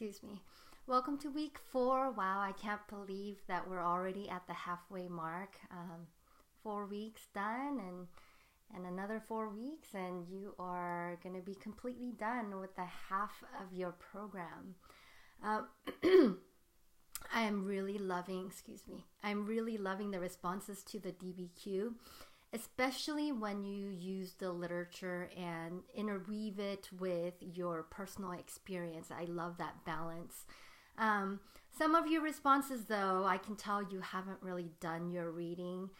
Excuse me. Welcome to week 4. Wow, I can't believe that we're already at the halfway mark. 4 weeks done and another 4 weeks and you are going to be completely done with the half of your program. I'm really loving the responses to the DBQ, especially when you use the literature and interweave it with your personal experience. I love that balance. Some of your responses, though, I can tell you haven't really done your reading.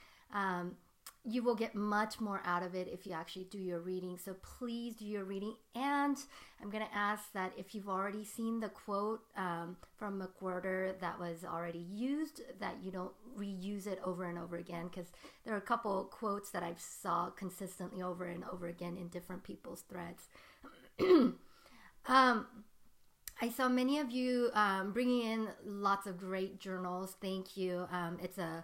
You will get much more out of it if you actually do your reading. So please do your reading. And I'm going to ask that if you've already seen the quote from McWhorter that was already used, that you don't reuse it over and over again, because there are a couple quotes that I've saw consistently over and over again in different people's threads. I saw many of you bringing in lots of great journals. Thank you. It's a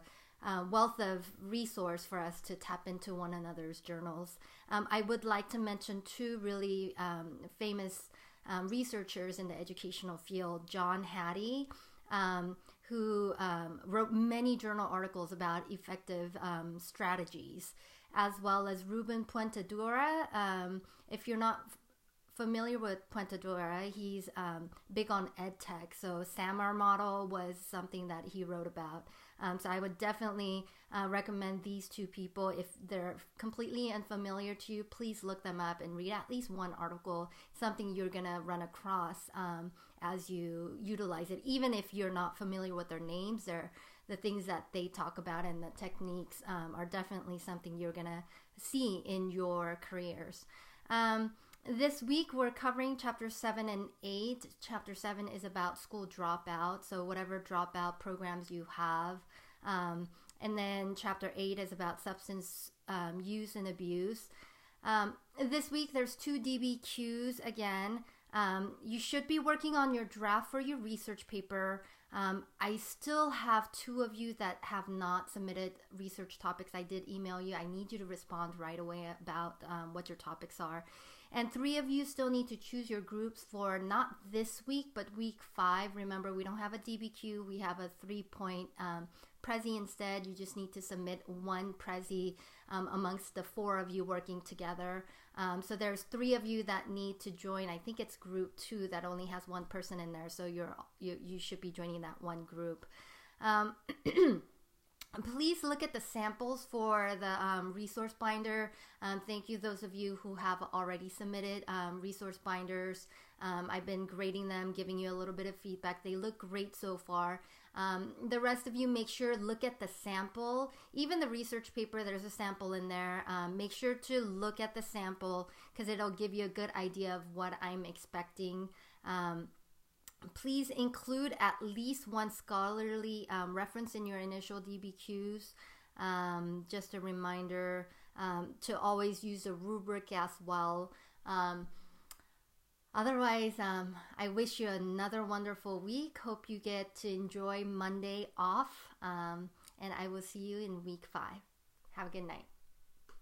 wealth of resource for us to tap into one another's journals. I would like to mention two really famous researchers in the educational field. John Hattie, who wrote many journal articles about effective strategies, as well as Ruben Puentedura. If you're not familiar with Puentedura, he's big on EdTech. So SAMR model was something that he wrote about. So I would definitely recommend these two people. If they're completely unfamiliar to you, please look them up and read at least one article, something you're going to run across as you utilize it. Even if you're not familiar with their names, the things that they talk about and the techniques are definitely something you're going to see in your careers. This week we're covering chapter 7 and 8. Chapter 7 is about school dropout, so whatever dropout programs you have. And then chapter 8 is about substance use and abuse. This week there's 2 DBQs again. You should be working on your draft for your research paper. I still have 2 of you that have not submitted research topics. I did email you. I need you to respond right away about what your topics are. And 3 of you still need to choose your groups for not this week, but week 5. Remember, we don't have a DBQ. We have a 3-point Prezi instead. You just need to submit 1 Prezi amongst the 4 of you working together. So there's 3 of you that need to join. I think it's group 2 that only has 1 person in there. So you should be joining that 1 group. Please look at the samples for the resource binder. Thank you, those of you who have already submitted resource binders. I've been grading them, giving you a little bit of feedback. They look great so far. The rest of you, make sure look at the sample. Even the research paper, there's a sample in there. Make sure to look at the sample because it'll give you a good idea of what I'm expecting. Please include at least 1 scholarly reference in your initial DBQs. Just a reminder to always use a rubric as well. Otherwise, I wish you another wonderful week. Hope you get to enjoy Monday off. And I will see you in week 5. Have a good night.